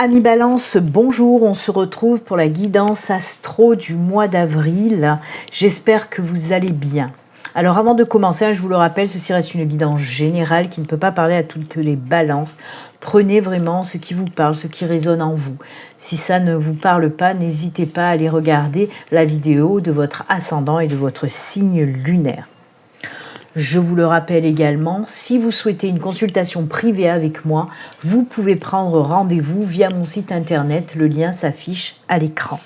Amis Balance, bonjour, on se retrouve pour la guidance astro du mois d'avril. J'espère que vous allez bien. Alors avant de commencer, je vous le rappelle, ceci reste une guidance générale qui ne peut pas parler à toutes les balances. Prenez vraiment ce qui vous parle, ce qui résonne en vous. Si ça ne vous parle pas, n'hésitez pas à aller regarder la vidéo de votre ascendant et de votre signe lunaire. Je vous le rappelle également, si vous souhaitez une consultation privée avec moi, vous pouvez prendre rendez-vous via mon site internet, le lien s'affiche à l'écran.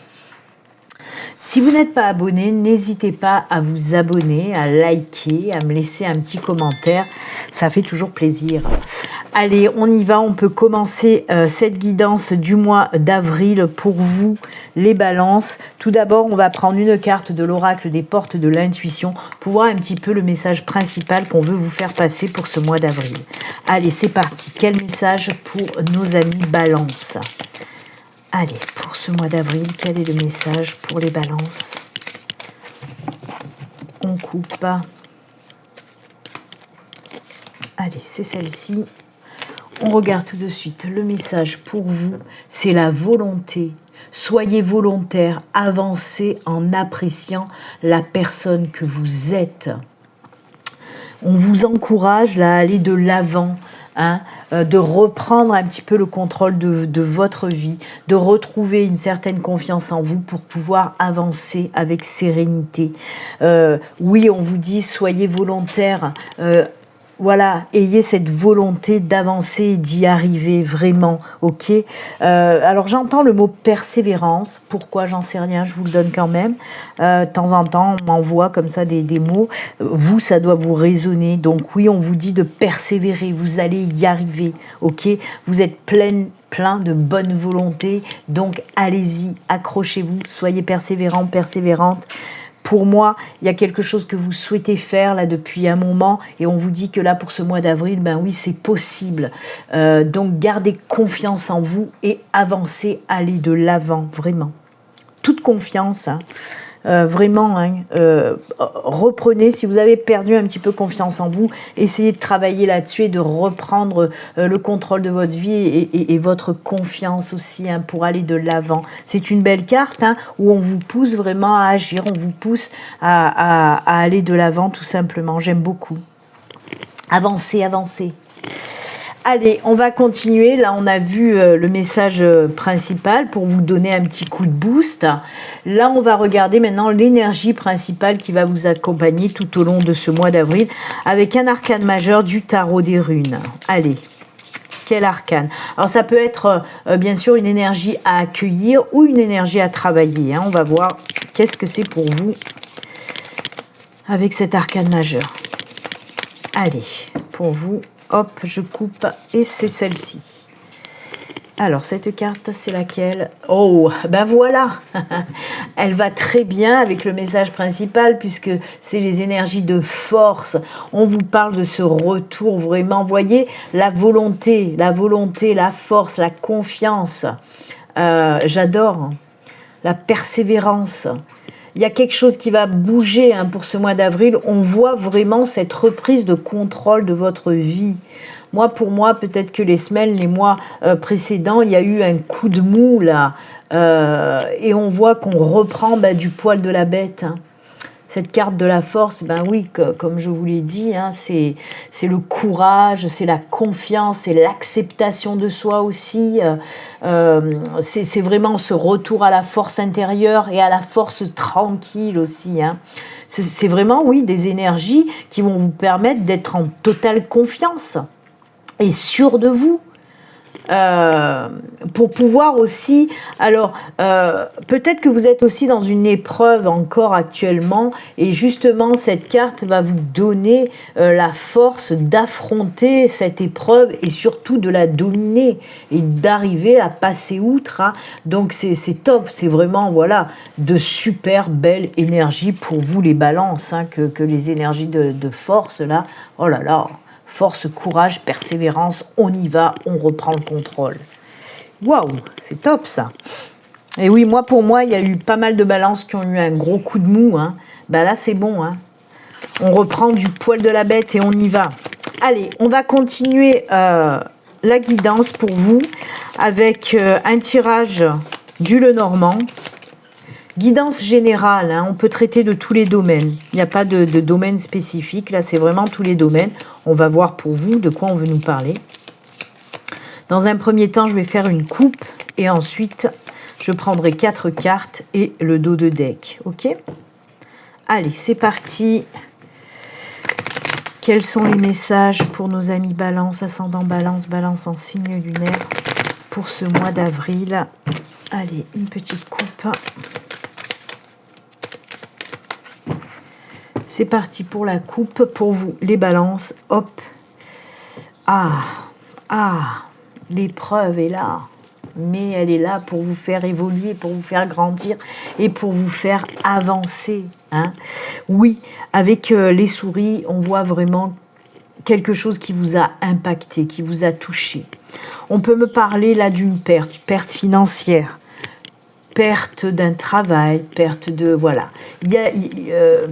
Si vous n'êtes pas abonné, n'hésitez pas à vous abonner, à liker, à me laisser un petit commentaire, ça fait toujours plaisir. Allez, on y va, on peut commencer cette guidance du mois d'avril pour vous, les balances. Tout d'abord, on va prendre une carte de l'oracle des portes de l'intuition pour voir un petit peu le message principal qu'on veut vous faire passer pour ce mois d'avril. Allez, c'est parti. Quel message pour nos amis balances? Allez, pour ce mois d'avril, quel est le message pour les balances? On coupe. Allez, c'est celle-ci. On regarde tout de suite. Le message pour vous, c'est la volonté. Soyez volontaire, avancez en appréciant la personne que vous êtes. On vous encourage là, à aller de l'avant. De reprendre un petit peu le contrôle de votre vie, de retrouver une certaine confiance en vous pour pouvoir avancer avec sérénité. Oui, on vous dit, soyez volontaire, voilà, ayez cette volonté d'avancer et d'y arriver vraiment, ok. Alors j'entends le mot persévérance, pourquoi j'en sais rien, je vous le donne quand même. De temps en temps, on m'envoie comme ça des mots, vous, ça doit vous résonner. Donc oui, on vous dit de persévérer, vous allez y arriver, ok. Vous êtes plein de bonne volonté, donc allez-y, accrochez-vous, soyez persévérants, persévérantes. Pour moi, il y a quelque chose que vous souhaitez faire là depuis un moment et on vous dit que là pour ce mois d'avril, ben oui, c'est possible. Donc gardez confiance en vous et avancez, allez de l'avant, vraiment. Toute confiance, hein. Vraiment, hein, reprenez, si vous avez perdu un petit peu confiance en vous, essayez de travailler là-dessus et de reprendre le contrôle de votre vie et votre confiance aussi, hein, pour aller de l'avant. C'est une belle carte, hein, où on vous pousse vraiment à agir, on vous pousse à aller de l'avant tout simplement. J'aime beaucoup. Avancez, avancez. Allez, on va continuer. Là, on a vu le message principal pour vous donner un petit coup de boost. Là, on va regarder maintenant l'énergie principale qui va vous accompagner tout au long de ce mois d'avril avec un arcane majeur du tarot des runes. Allez, quel arcane? Alors, ça peut être bien sûr une énergie à accueillir ou une énergie à travailler, hein. On va voir qu'est-ce que c'est pour vous avec cet arcane majeur. Allez, pour vous. Hop, je coupe et c'est celle-ci. Alors, cette carte, c'est laquelle? Oh, ben voilà. Elle va très bien avec le message principal puisque c'est les énergies de force. On vous parle de ce retour vraiment. Vous voyez, la volonté, la force, la confiance. J'adore. La persévérance. Il y a quelque chose qui va bouger, hein, pour ce mois d'avril. On voit vraiment cette reprise de contrôle de votre vie. Moi, pour moi, peut-être que les semaines, les mois précédents, il y a eu un coup de mou là. Et on voit qu'on reprend du poil de la bête, hein. Cette carte de la force, ben oui, comme je vous l'ai dit, hein, c'est le courage, c'est la confiance, c'est l'acceptation de soi aussi. C'est vraiment ce retour à la force intérieure et à la force tranquille aussi, hein. C'est vraiment, oui, des énergies qui vont vous permettre d'être en totale confiance et sûr de vous. Pour pouvoir aussi, alors peut-être que vous êtes aussi dans une épreuve encore actuellement et justement cette carte va vous donner la force d'affronter cette épreuve et surtout de la dominer et d'arriver à passer outre, hein. Donc c'est top, c'est vraiment, voilà, de super belles énergies pour vous les balances, hein, que les énergies de force là, oh là là. Force, courage, persévérance, on y va, on reprend le contrôle. Waouh, c'est top ça. Et oui, pour moi, il y a eu pas mal de balances qui ont eu un gros coup de mou, hein. Ben là, c'est bon, hein. On reprend du poil de la bête et on y va. Allez, on va continuer la guidance pour vous avec un tirage du Lenormand. Guidance générale, hein, on peut traiter de tous les domaines. Il n'y a pas de domaine spécifique. Là, c'est vraiment tous les domaines. On va voir pour vous de quoi on veut nous parler. Dans un premier temps, je vais faire une coupe et ensuite, je prendrai 4 cartes et le dos de deck. Ok? Allez, c'est parti. Quels sont les messages pour nos amis Balance, ascendant Balance, Balance en signe lunaire pour ce mois d'avril? Allez, une petite coupe. C'est parti pour la coupe. Pour vous, les balances. Hop. L'épreuve est là. Mais elle est là pour vous faire évoluer, pour vous faire grandir et pour vous faire avancer. Hein. Oui, avec les souris, on voit vraiment quelque chose qui vous a impacté, qui vous a touché. On peut me parler là d'une perte financière. Perte d'un travail, perte de... Voilà. Il y a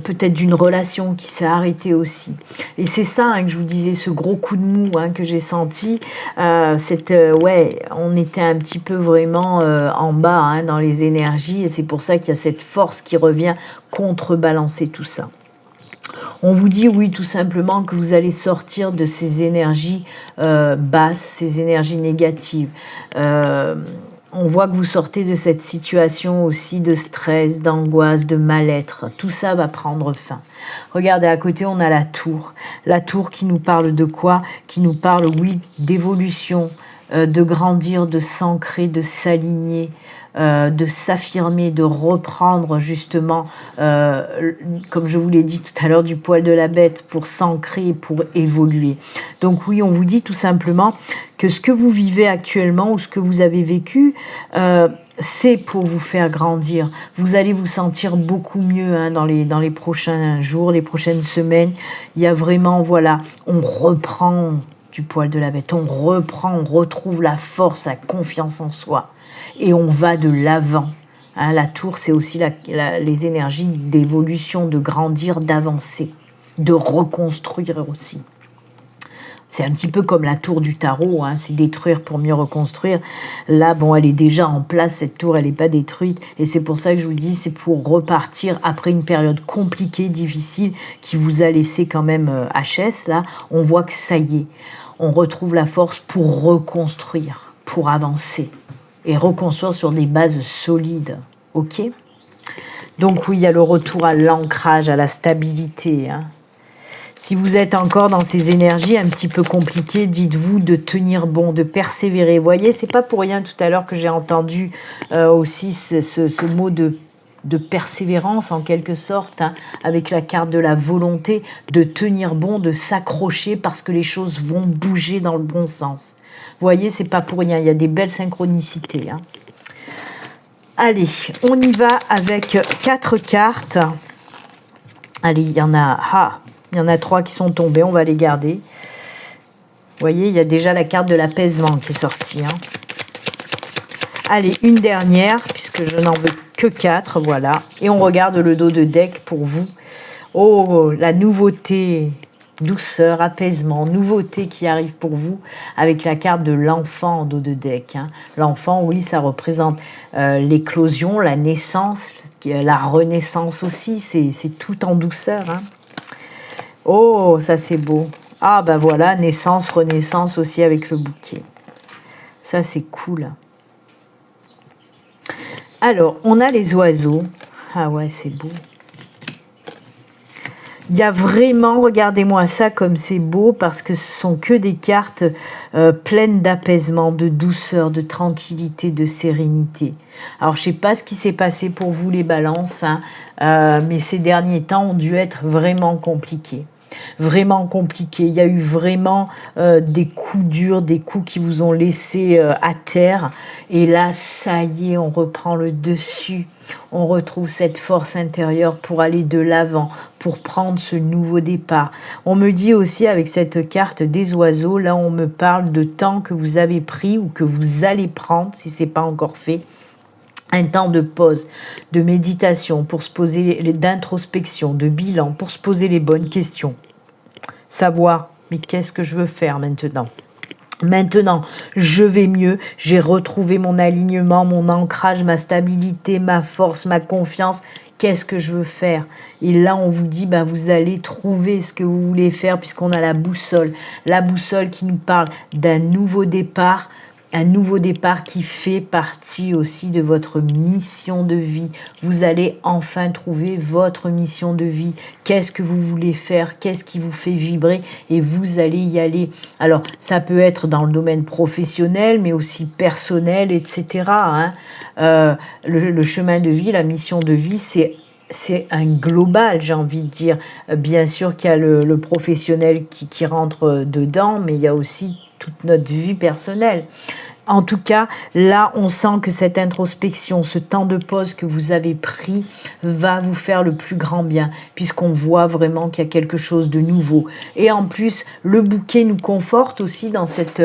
peut-être d'une relation qui s'est arrêtée aussi. Et c'est ça hein, que je vous disais, ce gros coup de mou hein, que j'ai senti. Ouais, on était un petit peu vraiment en bas hein, dans les énergies. Et c'est pour ça qu'il y a cette force qui revient contrebalancer tout ça. On vous dit, oui, tout simplement que vous allez sortir de ces énergies basses, ces énergies négatives. On voit que vous sortez de cette situation aussi de stress, d'angoisse, de mal-être. Tout ça va prendre fin. Regardez, à côté, on a la tour. La tour qui nous parle de quoi? Qui nous parle, oui, d'évolution, de grandir, de s'ancrer, de s'aligner, de s'affirmer, de reprendre justement, comme je vous l'ai dit tout à l'heure, du poil de la bête pour s'ancrer, pour évoluer. Donc oui, on vous dit tout simplement que ce que vous vivez actuellement ou ce que vous avez vécu, c'est pour vous faire grandir. Vous allez vous sentir beaucoup mieux hein, dans les prochains jours, les prochaines semaines. Il y a vraiment, voilà, on reprend du poil de la bête, on reprend, on retrouve la force, la confiance en soi. Et on va de l'avant. Hein, la tour, c'est aussi les énergies d'évolution, de grandir, d'avancer, de reconstruire aussi. C'est un petit peu comme la tour du tarot, hein, c'est détruire pour mieux reconstruire. Là, bon, elle est déjà en place, cette tour, elle n'est pas détruite. Et c'est pour ça que je vous dis, c'est pour repartir après une période compliquée, difficile, qui vous a laissé quand même HS. Là, on voit que ça y est, on retrouve la force pour reconstruire, pour avancer. Et reconstruire sur des bases solides, ok? Donc oui, il y a le retour à l'ancrage, à la stabilité. Hein. Si vous êtes encore dans ces énergies un petit peu compliquées, dites-vous de tenir bon, de persévérer. Vous voyez, c'est pas pour rien tout à l'heure que j'ai entendu aussi ce mot de persévérance en quelque sorte, hein, avec la carte de la volonté, de tenir bon, de s'accrocher parce que les choses vont bouger dans le bon sens. Vous voyez, c'est pas pour rien, il y a des belles synchronicités. Hein. Allez, on y va avec 4 cartes. Allez, il y en a 3 qui sont tombées, on va les garder. Vous voyez, il y a déjà la carte de l'apaisement qui est sortie. Hein. Allez, une dernière, puisque je n'en veux que 4, voilà. Et on regarde le dos de deck pour vous. Oh, la nouveauté, douceur, apaisement, nouveauté qui arrive pour vous avec la carte de l'enfant en dos de deck. Hein. L'enfant, oui, ça représente l'éclosion, la naissance, la renaissance aussi. C'est tout en douceur. Hein. Oh, ça c'est beau. Ah, ben voilà, naissance, renaissance aussi avec le bouquet. Ça, c'est cool. Alors, on a les oiseaux. Ah ouais, c'est beau. Il y a vraiment, regardez-moi ça comme c'est beau, parce que ce sont que des cartes pleines d'apaisement, de douceur, de tranquillité, de sérénité. Alors, je ne sais pas ce qui s'est passé pour vous les balances, hein, mais ces derniers temps ont dû être vraiment compliqués. Vraiment compliqué. Il y a eu vraiment des coups durs, des coups qui vous ont laissé à terre. Et là, ça y est, on reprend le dessus. On retrouve cette force intérieure pour aller de l'avant, pour prendre ce nouveau départ. On me dit aussi avec cette carte des oiseaux, là on me parle de temps que vous avez pris ou que vous allez prendre, si ce n'est pas encore fait. Un temps de pause, de méditation, pour se poser, d'introspection, de bilan, pour se poser les bonnes questions. Savoir, mais qu'est-ce que je veux faire maintenant? Maintenant, je vais mieux, j'ai retrouvé mon alignement, mon ancrage, ma stabilité, ma force, ma confiance. Qu'est-ce que je veux faire? Et là, on vous dit, vous allez trouver ce que vous voulez faire puisqu'on a la boussole. La boussole qui nous parle d'un nouveau départ, un nouveau départ qui fait partie aussi de votre mission de vie. Vous allez enfin trouver votre mission de vie. Qu'est-ce que vous voulez faire? Qu'est-ce qui vous fait vibrer? Et vous allez y aller. Alors, ça peut être dans le domaine professionnel, mais aussi personnel, etc. Le chemin de vie, la mission de vie, c'est un global, j'ai envie de dire. Bien sûr qu'il y a le professionnel qui rentre dedans, mais il y a aussi toute notre vie personnelle. En tout cas, là, on sent que cette introspection, ce temps de pause que vous avez pris va vous faire le plus grand bien, puisqu'on voit vraiment qu'il y a quelque chose de nouveau. Et en plus, le bouquet nous conforte aussi dans cette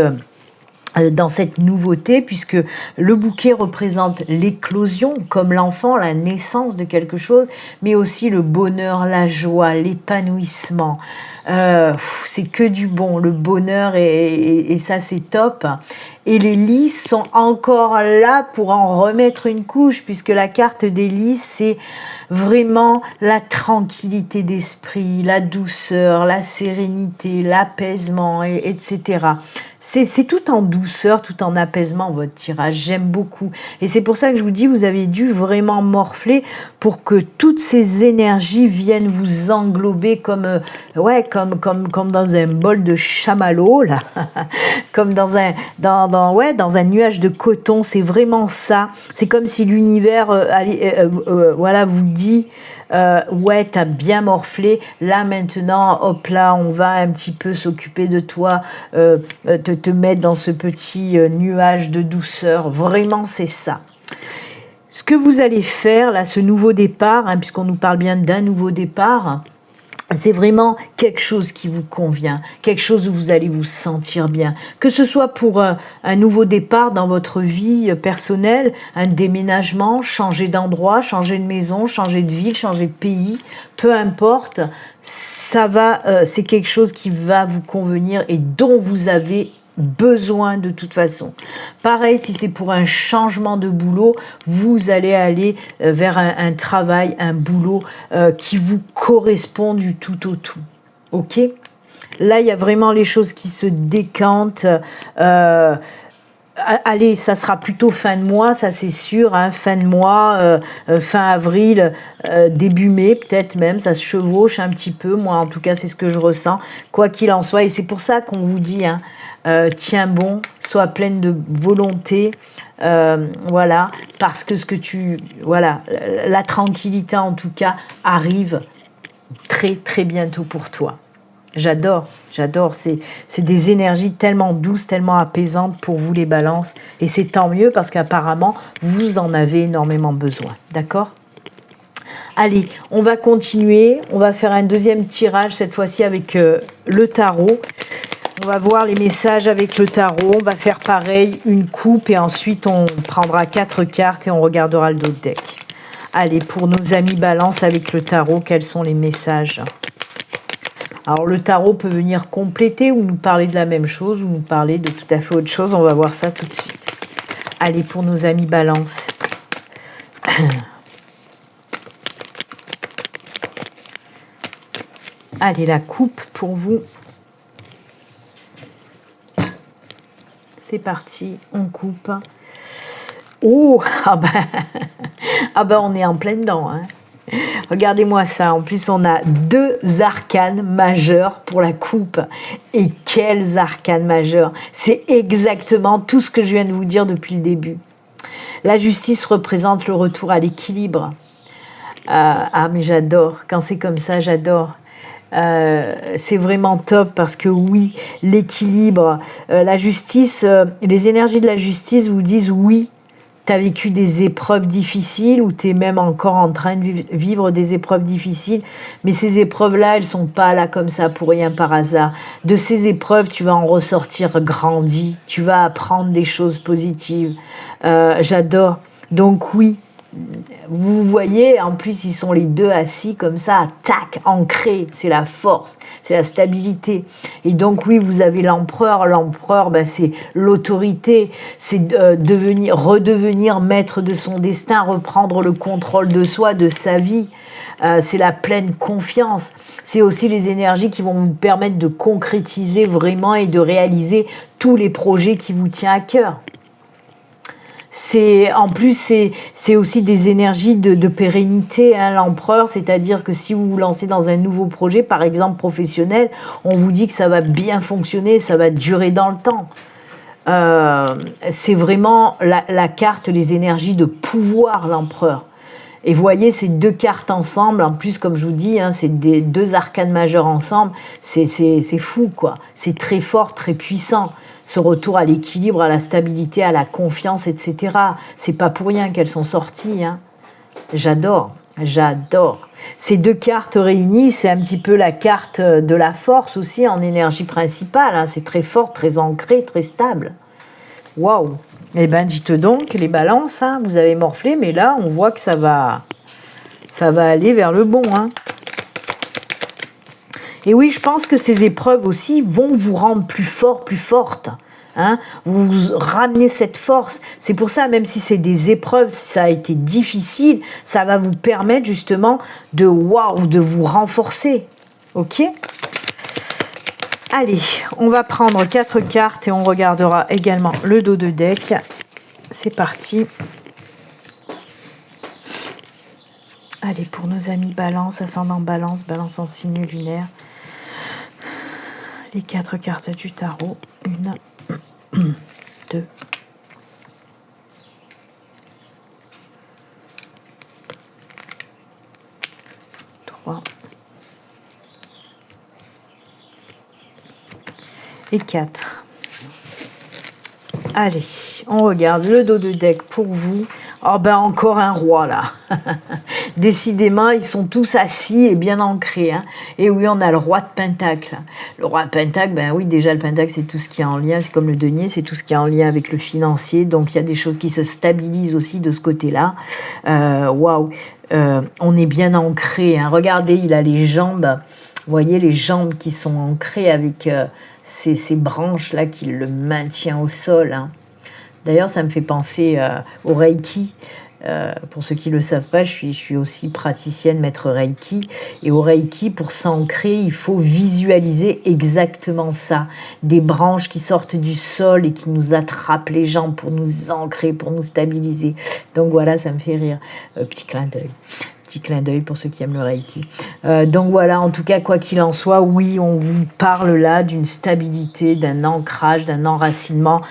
nouveauté, puisque le bouquet représente l'éclosion, comme l'enfant, la naissance de quelque chose, mais aussi le bonheur, la joie, l'épanouissement. C'est que du bon, le bonheur, et ça c'est top. Et les lys sont encore là pour en remettre une couche, puisque la carte des lys, c'est vraiment la tranquillité d'esprit, la douceur, la sérénité, l'apaisement, etc. C'est tout en douceur, tout en apaisement, votre tirage. J'aime beaucoup. Et c'est pour ça que je vous dis, vous avez dû vraiment morfler pour que toutes ces énergies viennent vous englober comme dans un bol de chamallow, là. Comme dans un nuage de coton. C'est vraiment ça. C'est comme si l'univers vous dit... ouais, t'as bien morflé, là maintenant, hop là, on va un petit peu s'occuper de toi, te mettre dans ce petit nuage de douceur. Vraiment, c'est ça. Ce que vous allez faire, là, ce nouveau départ, puisqu'on nous parle bien d'un nouveau départ, c'est vraiment quelque chose qui vous convient, quelque chose où vous allez vous sentir bien. Que ce soit pour un nouveau départ dans votre vie personnelle, un déménagement, changer d'endroit, changer de maison, changer de ville, changer de pays, peu importe, c'est quelque chose qui va vous convenir et dont vous avez besoin de toute façon. Pareil, si c'est pour un changement de boulot, vous allez aller vers un travail, un boulot qui vous correspond du tout au tout. Ok ? Là, il y a vraiment les choses qui se décantent. Allez, ça sera plutôt fin de mois, ça c'est sûr, fin de mois, fin avril, début mai, peut-être même, ça se chevauche un petit peu, moi en tout cas c'est ce que je ressens, quoi qu'il en soit, et c'est pour ça qu'on vous dit, tiens bon, sois pleine de volonté, parce que la tranquillité en tout cas arrive très très bientôt pour toi. J'adore, c'est des énergies tellement douces, tellement apaisantes pour vous les balances, et c'est tant mieux parce qu'apparemment vous en avez énormément besoin, d'accord ? Allez, on va continuer, on va faire un deuxième tirage, cette fois-ci avec le tarot. On va voir les messages avec le tarot, on va faire pareil, une coupe, et ensuite on prendra 4 cartes et on regardera le d'autres deck. Allez, pour nos amis balance avec le tarot, quels sont les messages ? Alors le tarot peut venir compléter ou nous parler de la même chose ou nous parler de tout à fait autre chose. On va voir ça tout de suite. Allez, pour nos amis balance. Allez, la coupe pour vous. C'est parti, on coupe. Oh, on est en plein dedans, Regardez-moi ça, en plus on a 2 arcanes majeurs pour la coupe. Et quels arcanes majeurs! C'est exactement tout ce que je viens de vous dire depuis le début. La justice représente le retour à l'équilibre. Mais j'adore, quand c'est comme ça, j'adore. C'est vraiment top parce que oui, l'équilibre, la justice, les énergies de la justice vous disent oui. Tu as vécu des épreuves difficiles ou tu es même encore en train de vivre des épreuves difficiles, mais ces épreuves-là, elles ne sont pas là comme ça pour rien par hasard. De ces épreuves, tu vas en ressortir grandi, tu vas apprendre des choses positives. J'adore. Donc oui, vous voyez, en plus, ils sont les deux assis comme ça, tac, ancrés. C'est la force, c'est la stabilité. Et donc, oui, vous avez l'empereur. L'empereur, ben, c'est l'autorité. C'est redevenir maître de son destin, reprendre le contrôle de soi, de sa vie. C'est la pleine confiance. C'est aussi les énergies qui vont vous permettre de concrétiser vraiment et de réaliser tous les projets qui vous tiennent à cœur. En plus, c'est aussi des énergies de pérennité, hein, l'empereur, c'est-à-dire que si vous vous lancez dans un nouveau projet, par exemple professionnel, on vous dit que ça va bien fonctionner, ça va durer dans le temps. C'est vraiment la carte, les énergies de pouvoir, l'empereur. Et vous voyez ces deux cartes ensemble, en plus comme je vous dis, hein, c'est des deux arcanes majeures ensemble, c'est fou quoi, c'est très fort, très puissant. Ce retour à l'équilibre, à la stabilité, à la confiance, etc. C'est pas pour rien qu'elles sont sorties. Hein. J'adore, j'adore. Ces deux cartes réunies, c'est un petit peu la carte de la force aussi en énergie principale. Hein. C'est très fort, très ancré, très stable. Waouh! Eh bien, dites donc, les balances, hein, vous avez morflé, mais là, on voit que ça va aller vers le bon. Hein. Et oui, je pense que ces épreuves aussi vont vous rendre plus fort, plus forte. Hein, vous ramenez cette force. C'est pour ça, même si c'est des épreuves, si ça a été difficile, ça va vous permettre justement de vous renforcer. Ok ? Allez, on va prendre 4 cartes et on regardera également le dos de deck. C'est parti. Allez, pour nos amis Balance, ascendant Balance, Balance en signe lunaire. Les 4 cartes du tarot. 1, 2, 3 et 4. Allez, on regarde le dos de deck pour vous. Oh ben encore un roi là. Décidément, ils sont tous assis et bien ancrés. Hein. Et oui, on a le roi de Pentacle. Le roi de Pentacle, ben oui, déjà le Pentacle, c'est tout ce qui est en lien, c'est comme le denier, c'est tout ce qui est en lien avec le financier. Donc il y a des choses qui se stabilisent aussi de ce côté-là. Waouh, on est bien ancré. Hein. Regardez, il a les jambes. Vous voyez les jambes qui sont ancrées avec ces branches-là qui le maintiennent au sol. Hein. D'ailleurs, ça me fait penser au Reiki. Pour ceux qui ne le savent pas, je suis aussi praticienne, maître Reiki. Et au Reiki, pour s'ancrer, il faut visualiser exactement ça. Des branches qui sortent du sol et qui nous attrapent les jambes pour nous ancrer, pour nous stabiliser. Donc voilà, ça me fait rire. Petit clin d'œil. Petit clin d'œil pour ceux qui aiment le Reiki. Donc voilà, en tout cas, quoi qu'il en soit, oui, on vous parle là d'une stabilité, d'un ancrage, d'un enracinement,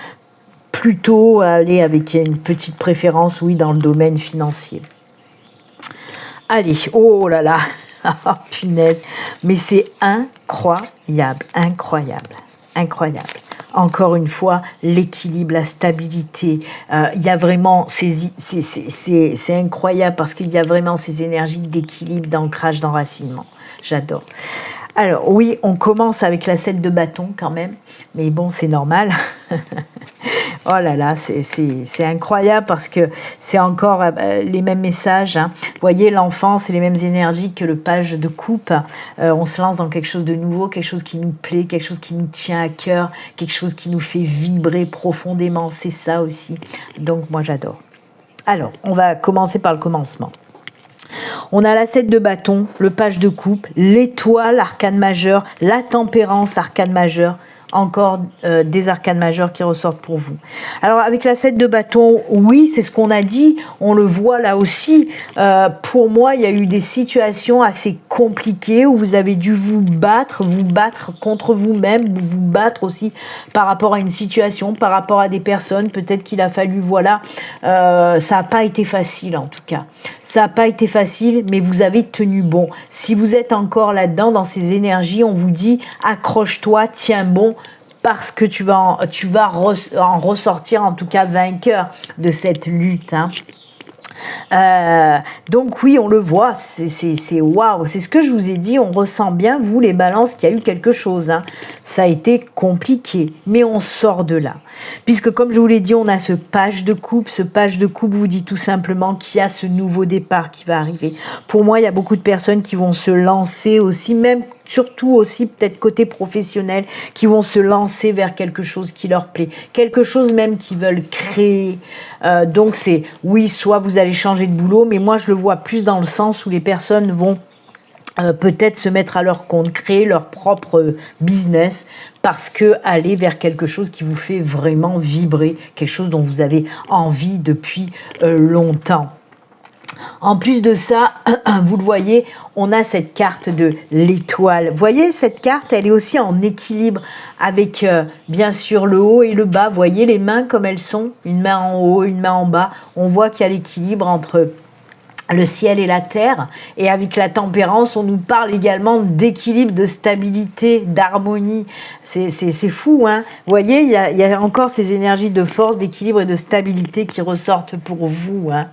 plutôt aller avec une petite préférence, oui, dans le domaine financier. Allez, oh là là, punaise, mais c'est incroyable, incroyable, incroyable. Encore une fois, l'équilibre, la stabilité, il y a vraiment, c'est incroyable parce qu'il y a vraiment ces énergies d'équilibre, d'ancrage, d'enracinement. J'adore. Alors oui, on commence avec la 7 de bâton quand même, mais bon, c'est normal. Oh là là, c'est incroyable parce que c'est encore les mêmes messages. Hein. Vous voyez, l'enfant, c'est les mêmes énergies que le page de coupe. On se lance dans quelque chose de nouveau, quelque chose qui nous plaît, quelque chose qui nous tient à cœur, quelque chose qui nous fait vibrer profondément. C'est ça aussi. Donc moi, j'adore. Alors, on va commencer par le commencement. On a la 7 de bâton, le page de coupe, l'étoile, arcane majeure, la tempérance, arcane majeure. Encore des arcanes majeures qui ressortent pour vous. Alors avec la 7 de bâton, oui, c'est ce qu'on a dit, on le voit là aussi. Pour moi, il y a eu des situations assez compliquées où vous avez dû vous battre contre vous-même, vous battre aussi par rapport à une situation, par rapport à des personnes. Peut-être qu'il a fallu, voilà, ça n'a pas été facile en tout cas. Ça n'a pas été facile, mais vous avez tenu bon. Si vous êtes encore là-dedans, dans ces énergies, on vous dit accroche-toi, tiens bon, parce que tu vas en ressortir en tout cas vainqueur de cette lutte. Hein. Donc oui, on le voit, c'est waouh, c'est ce que je vous ai dit, on ressent bien, vous les balances, qu'il y a eu quelque chose, hein. Ça a été compliqué, mais on sort de là. Puisque comme je vous l'ai dit, on a ce page de coupe vous dit tout simplement qu'il y a ce nouveau départ qui va arriver. Pour moi, il y a beaucoup de personnes qui vont se lancer aussi, même surtout aussi peut-être côté professionnel, qui vont se lancer vers quelque chose qui leur plaît, quelque chose même qu'ils veulent créer. Donc c'est, oui, soit vous allez changer de boulot, mais moi je le vois plus dans le sens où les personnes vont peut-être se mettre à leur compte, créer leur propre business, parce que aller vers quelque chose qui vous fait vraiment vibrer, quelque chose dont vous avez envie depuis longtemps. En plus de ça, vous le voyez, on a cette carte de l'étoile. Vous voyez, cette carte, elle est aussi en équilibre avec, bien sûr, le haut et le bas. Vous voyez les mains comme elles sont, une main en haut, une main en bas. On voit qu'il y a l'équilibre entre le ciel et la terre, et avec la tempérance, on nous parle également d'équilibre, de stabilité, d'harmonie. C'est fou, hein. Vous voyez, il y a encore ces énergies de force, d'équilibre et de stabilité qui ressortent pour vous, hein.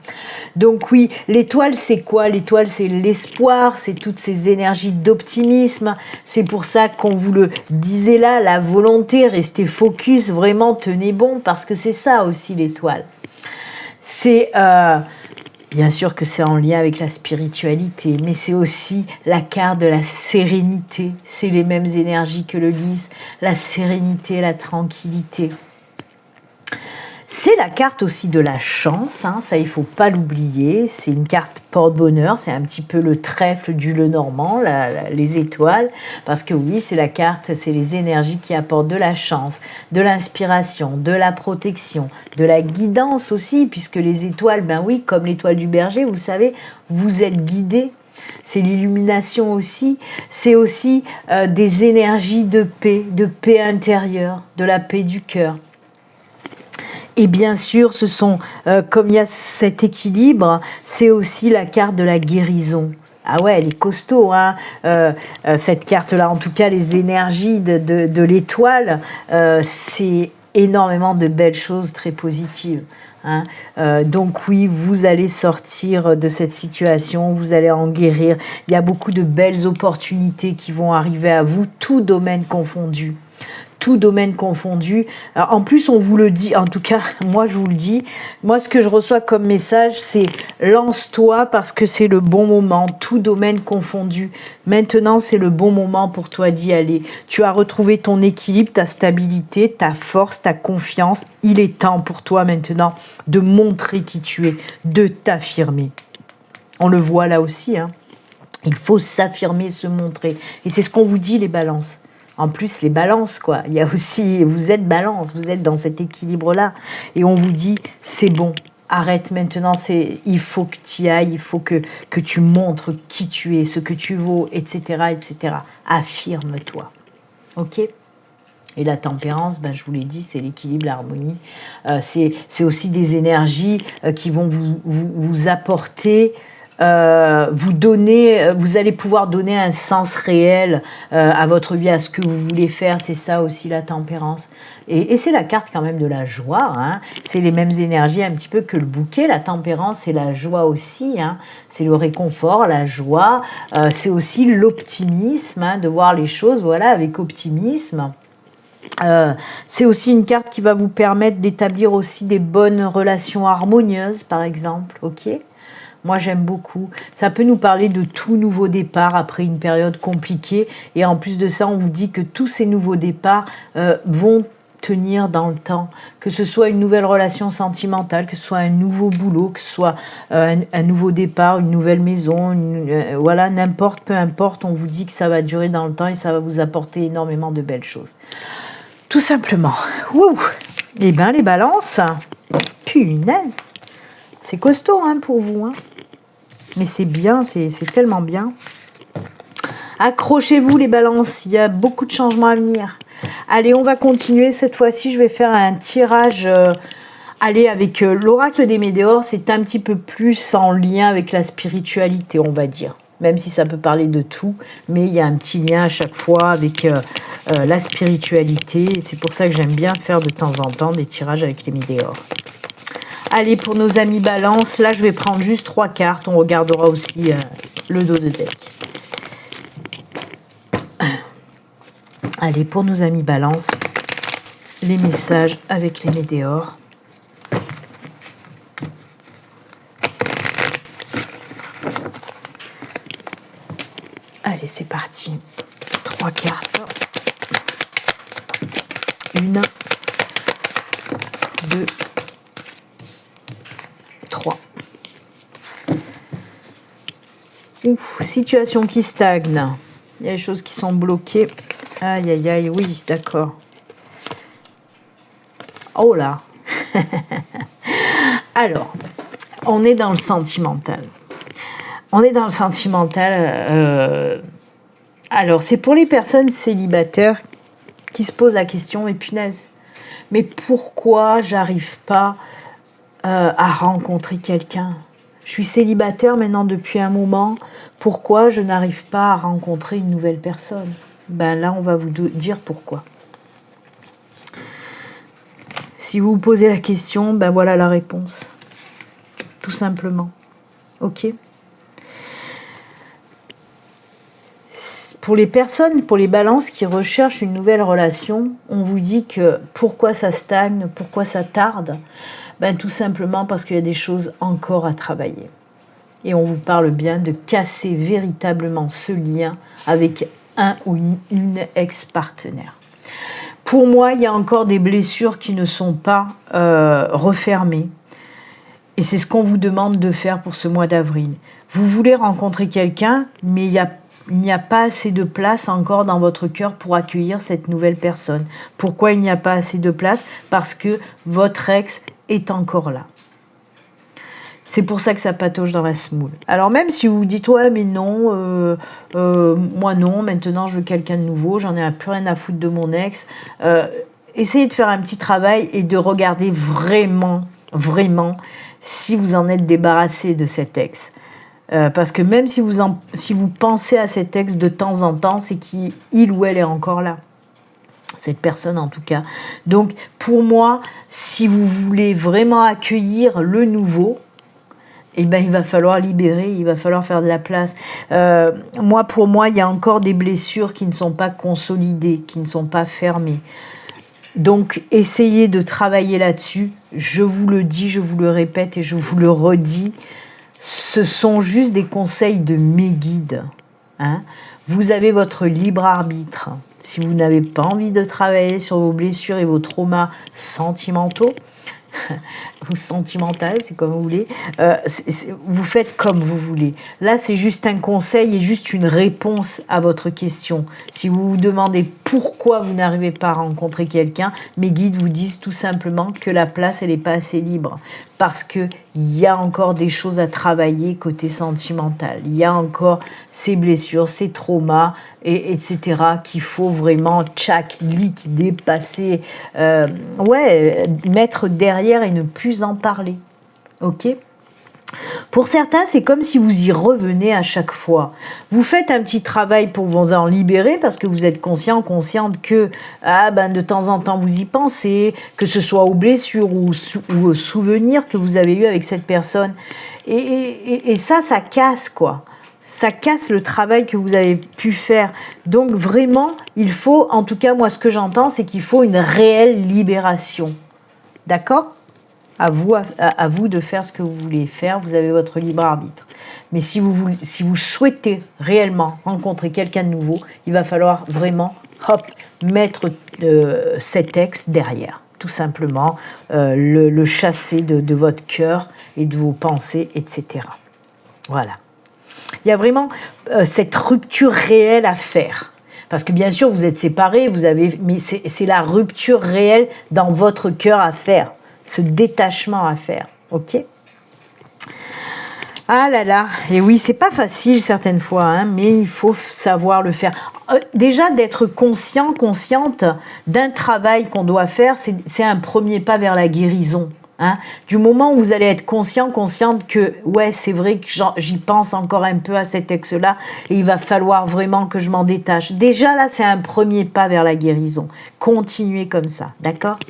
Donc oui, l'étoile, c'est quoi? L'étoile, c'est l'espoir, c'est toutes ces énergies d'optimisme. C'est pour ça qu'on vous le disait là, la volonté, restez focus, vraiment tenez bon, parce que c'est ça aussi l'étoile. C'est... bien sûr que c'est en lien avec la spiritualité, mais c'est aussi la carte de la sérénité. C'est les mêmes énergies que le lys, la sérénité, la tranquillité. C'est la carte aussi de la chance, hein, ça il ne faut pas l'oublier. C'est une carte porte-bonheur, c'est un petit peu le trèfle du Lenormand, les étoiles, parce que oui, c'est la carte, c'est les énergies qui apportent de la chance, de l'inspiration, de la protection, de la guidance aussi, puisque les étoiles, ben oui, comme l'étoile du berger, vous savez, vous êtes guidés. C'est l'illumination aussi, c'est aussi des énergies de paix intérieure, de la paix du cœur. Et bien sûr, ce sont, comme il y a cet équilibre, c'est aussi la carte de la guérison. Ah ouais, elle est costaud, hein. Cette carte-là, en tout cas, les énergies de l'étoile, c'est énormément de belles choses très positives. Hein. Donc oui, vous allez sortir de cette situation, vous allez en guérir. Il y a beaucoup de belles opportunités qui vont arriver à vous, tout domaine confondu. Tout domaine confondu. Alors, en plus, on vous le dit, en tout cas, moi je vous le dis, moi ce que je reçois comme message, c'est lance-toi parce que c'est le bon moment, tout domaine confondu. Maintenant, c'est le bon moment pour toi d'y aller. Tu as retrouvé ton équilibre, ta stabilité, ta force, ta confiance. Il est temps pour toi maintenant de montrer qui tu es, de t'affirmer. On le voit là aussi, hein. Il faut s'affirmer, se montrer. Et c'est ce qu'on vous dit, les balances. En plus, les balances, quoi. Il y a aussi, vous êtes balance, vous êtes dans cet équilibre-là. Et on vous dit, c'est bon, arrête maintenant, il faut que tu y ailles, il faut que tu montres qui tu es, ce que tu vaux, etc., etc. Affirme-toi. Ok ? Et la tempérance, ben, je vous l'ai dit, c'est l'équilibre, l'harmonie. C'est aussi des énergies qui vont vous apporter... vous allez pouvoir donner un sens réel à votre vie, à ce que vous voulez faire. C'est ça aussi la tempérance. Et c'est la carte quand même de la joie. Hein. C'est les mêmes énergies un petit peu que le bouquet. La tempérance, c'est la joie aussi. Hein. C'est le réconfort, la joie. C'est aussi l'optimisme, hein, de voir les choses, voilà, avec optimisme. C'est aussi une carte qui va vous permettre d'établir aussi des bonnes relations harmonieuses, par exemple. Ok ? Moi, j'aime beaucoup. Ça peut nous parler de tout nouveau départ après une période compliquée. Et en plus de ça, on vous dit que tous ces nouveaux départs vont tenir dans le temps. Que ce soit une nouvelle relation sentimentale, que ce soit un nouveau boulot, que ce soit un nouveau départ, une nouvelle maison, voilà, n'importe, peu importe, on vous dit que ça va durer dans le temps et ça va vous apporter énormément de belles choses. Tout simplement. Ouh. Eh bien, les balances, punaise, c'est costaud hein, pour vous. Hein. Mais c'est bien, c'est tellement bien. Accrochez-vous les balances, il y a beaucoup de changements à venir. Allez, on va continuer. Cette fois-ci, je vais faire un tirage. Allez, avec l'oracle des Médéors, c'est un petit peu plus en lien avec la spiritualité, on va dire. Même si ça peut parler de tout, mais il y a un petit lien à chaque fois avec la spiritualité. Et c'est pour ça que j'aime bien faire de temps en temps des tirages avec les Médéors. Allez, pour nos amis balance, là je vais prendre juste 3 cartes. On regardera aussi le dos de deck. Allez, pour nos amis balance, les messages avec les météores. Allez, c'est parti. 3 cartes. 1, 2, 3. Ouf, situation qui stagne. Il y a des choses qui sont bloquées. Aïe, aïe, aïe, oui, d'accord. Oh là. Alors, on est dans le sentimental. On est dans le sentimental. Alors, c'est pour les personnes célibataires qui se posent la question, mais punaise, mais pourquoi j'arrive pas à rencontrer quelqu'un? Je suis célibataire maintenant depuis un moment. Pourquoi je n'arrive pas à rencontrer une nouvelle personne? Ben là, on va vous dire pourquoi. Si vous vous posez la question, ben voilà la réponse. Tout simplement. Ok? Pour les personnes, pour les balances qui recherchent une nouvelle relation, on vous dit que pourquoi ça stagne, pourquoi ça tarde? Ben tout simplement parce qu'il y a des choses encore à travailler. Et on vous parle bien de casser véritablement ce lien avec un ou une ex-partenaire. Pour moi, il y a encore des blessures qui ne sont pas refermées. Et c'est ce qu'on vous demande de faire pour ce mois d'avril. Vous voulez rencontrer quelqu'un, mais il n'y a pas assez de place encore dans votre cœur pour accueillir cette nouvelle personne. Pourquoi il n'y a pas assez de place? Parce que votre ex est encore là. C'est pour ça que ça patauge dans la semoule. Alors même si vous vous dites « ouais mais non, moi non, maintenant je veux quelqu'un de nouveau, j'en ai plus rien à foutre de mon ex », essayez de faire un petit travail et de regarder vraiment, vraiment si vous en êtes débarrassé de cet ex. Parce que même si vous pensez à cet ex de temps en temps, c'est qu'il ou elle est encore là. Cette personne en tout cas. Donc pour moi, si vous voulez vraiment accueillir le nouveau, eh ben, il va falloir libérer, il va falloir faire de la place. Pour moi, il y a encore des blessures qui ne sont pas consolidées, qui ne sont pas fermées. Donc, essayez de travailler là-dessus. Je vous le dis, je vous le répète et je vous le redis. Ce sont juste des conseils de mes guides. Hein. Vous avez votre libre arbitre. Si vous n'avez pas envie de travailler sur vos blessures et vos traumas sentimentaux, ou sentimental, c'est comme vous voulez, vous faites comme vous voulez. Là, c'est juste un conseil et juste une réponse à votre question. Si vous vous demandez pourquoi vous n'arrivez pas à rencontrer quelqu'un, mes guides vous disent tout simplement que la place, elle n'est pas assez libre. Parce qu'il y a encore des choses à travailler côté sentimental. Il y a encore ces blessures, ces traumas, etc. qu'il faut vraiment liquider, passer, mettre derrière et ne plus en parler. Ok ? Pour certains, c'est comme si vous y revenez à chaque fois. Vous faites un petit travail pour vous en libérer parce que vous êtes consciente que de temps en temps vous y pensez, que ce soit aux blessures ou aux souvenirs que vous avez eus avec cette personne. Et ça casse quoi. Ça casse le travail que vous avez pu faire. Donc vraiment, il faut, en tout cas moi ce que j'entends, c'est qu'il faut une réelle libération. D'accord ? À vous de faire ce que vous voulez faire, vous avez votre libre arbitre. Mais si vous souhaitez réellement rencontrer quelqu'un de nouveau, il va falloir vraiment mettre cet ex derrière. Tout simplement, le chasser de votre cœur et de vos pensées, etc. Voilà. Il y a vraiment cette rupture réelle à faire. Parce que bien sûr, vous êtes séparés, mais c'est la rupture réelle dans votre cœur à faire. Ce détachement à faire, ok? Ah là là, et oui, c'est pas facile certaines fois, hein, mais il faut savoir le faire. Déjà, d'être consciente d'un travail qu'on doit faire, c'est un premier pas vers la guérison. Hein. Du moment où vous allez être consciente que, ouais, c'est vrai que j'y pense encore un peu à cet ex-là, et il va falloir vraiment que je m'en détache. Déjà là, c'est un premier pas vers la guérison. Continuez comme ça, d'accord ?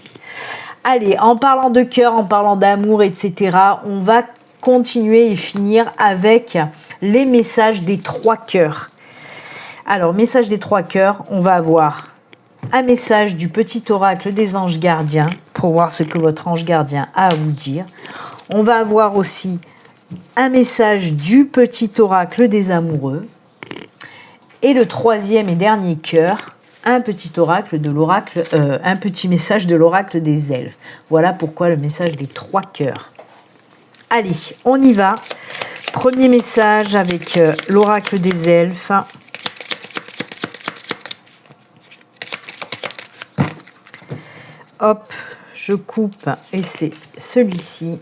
Allez, en parlant de cœur, en parlant d'amour, etc., on va continuer et finir avec les messages des 3 cœurs. Alors, message des 3 cœurs, on va avoir un message du petit oracle des anges gardiens pour voir ce que votre ange gardien a à vous dire. On va avoir aussi un message du petit oracle des amoureux. Et le 3e et dernier cœur, un petit oracle de l'oracle, un petit message de l'oracle des elfes. Voilà pourquoi le message des 3 cœurs. Allez, on y va. Premier message avec l'oracle des elfes. Hop, je coupe et c'est celui-ci.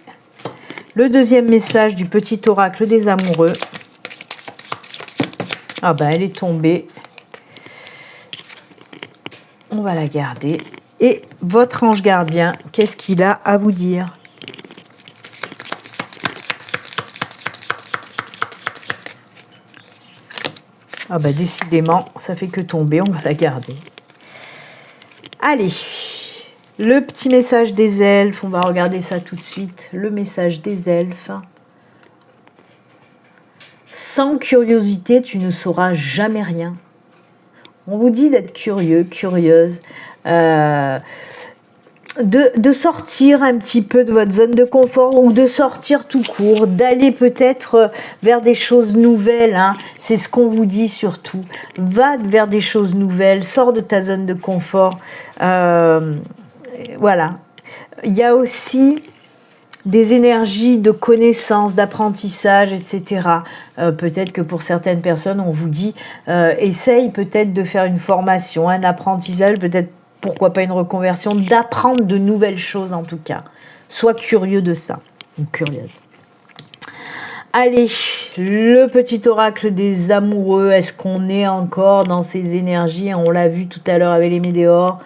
Le 2e message du petit oracle des amoureux. Ah ben, elle est tombée. On va la garder. Et votre ange gardien, qu'est-ce qu'il a à vous dire? Ah ben, décidément, ça fait que tomber, on va la garder. Allez, le petit message des elfes, on va regarder ça tout de suite. Le message des elfes. Sans curiosité, tu ne sauras jamais rien. On vous dit d'être curieux, curieuse, de sortir un petit peu de votre zone de confort ou de sortir tout court, d'aller peut-être vers des choses nouvelles, hein. C'est ce qu'on vous dit surtout. Va vers des choses nouvelles, sors de ta zone de confort. Voilà. Il y a aussi des énergies de connaissance, d'apprentissage, etc. Peut-être que pour certaines personnes, on vous dit essaye peut-être de faire une formation, un apprentissage, peut-être pourquoi pas une reconversion, d'apprendre de nouvelles choses en tout cas. Sois curieux de ça, ou curieuse. Allez, le petit oracle des amoureux, est-ce qu'on est encore dans ces énergies? On l'a vu tout à l'heure avec les météores,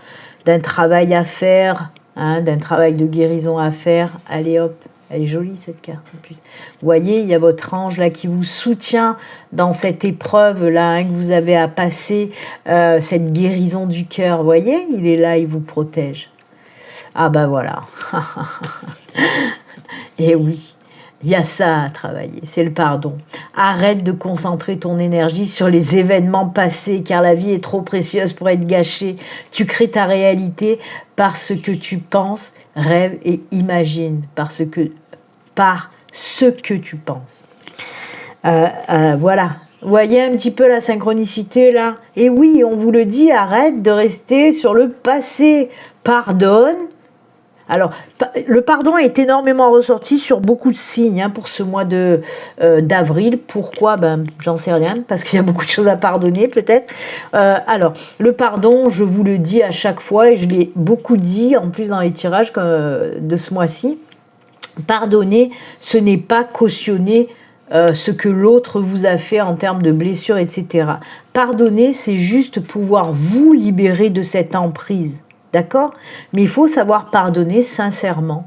d'un travail à faire, hein, d'un travail de guérison à faire. Allez hop, elle est jolie cette carte en plus. Vous voyez, il y a votre ange là qui vous soutient dans cette épreuve là, hein, que vous avez à passer, cette guérison du cœur. Vous voyez, il est là, il vous protège. Ah ben voilà. Et oui, il y a ça à travailler, c'est le pardon. Arrête de concentrer ton énergie sur les événements passés, car la vie est trop précieuse pour être gâchée. Tu crées ta réalité par ce que tu penses, rêves et imagines, par ce que tu penses. Voilà. Vous voyez un petit peu la synchronicité là? Et oui, on vous le dit, arrête de rester sur le passé. Pardonne. Alors, le pardon est énormément ressorti sur beaucoup de signes, hein, pour ce mois d'avril. Pourquoi? Ben, j'en sais rien, parce qu'il y a beaucoup de choses à pardonner peut-être. Alors, le pardon, je vous le dis à chaque fois, et je l'ai beaucoup dit en plus dans les tirages de ce mois-ci. Pardonner, ce n'est pas cautionner ce que l'autre vous a fait en termes de blessures, etc. Pardonner, c'est juste pouvoir vous libérer de cette emprise. D'accord? Mais il faut savoir pardonner sincèrement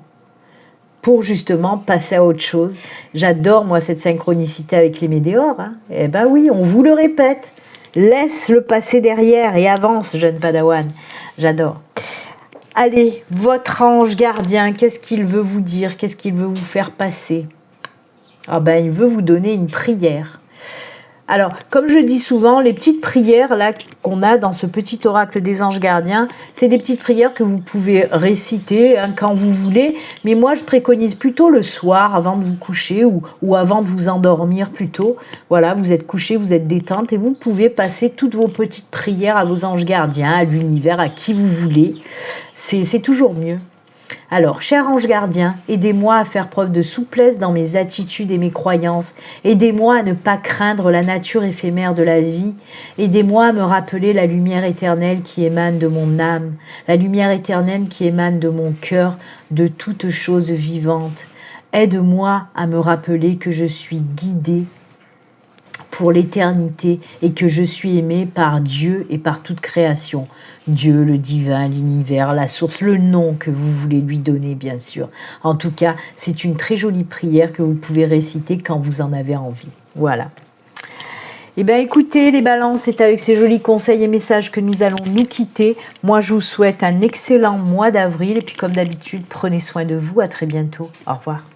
pour justement passer à autre chose. J'adore moi cette synchronicité avec les météores. Hein. Eh ben oui, on vous le répète. Laisse le passé derrière et avance, jeune padawan. J'adore. Allez, votre ange gardien, qu'est-ce qu'il veut vous dire? Qu'est-ce qu'il veut vous faire passer? Ah ben, il veut vous donner une prière. Alors, comme je dis souvent, les petites prières là qu'on a dans ce petit oracle des anges gardiens, c'est des petites prières que vous pouvez réciter, hein, quand vous voulez. Mais moi, je préconise plutôt le soir, avant de vous coucher ou avant de vous endormir plutôt. Voilà, vous êtes couché, vous êtes détente et vous pouvez passer toutes vos petites prières à vos anges gardiens, à l'univers, à qui vous voulez. C'est toujours mieux. Alors, cher ange gardien, aidez-moi à faire preuve de souplesse dans mes attitudes et mes croyances. Aidez-moi à ne pas craindre la nature éphémère de la vie. Aidez-moi à me rappeler la lumière éternelle qui émane de mon âme, la lumière éternelle qui émane de mon cœur, de toute chose vivante. Aide-moi à me rappeler que je suis guidée pour l'éternité et que je suis aimée par Dieu et par toute création. Dieu, le divin, l'univers, la source, le nom que vous voulez lui donner, bien sûr. En tout cas, c'est une très jolie prière que vous pouvez réciter quand vous en avez envie. Voilà. Eh bien écoutez les balances, c'est avec ces jolis conseils et messages que nous allons nous quitter. Moi je vous souhaite un excellent mois d'avril et puis comme d'habitude, prenez soin de vous, à très bientôt. Au revoir.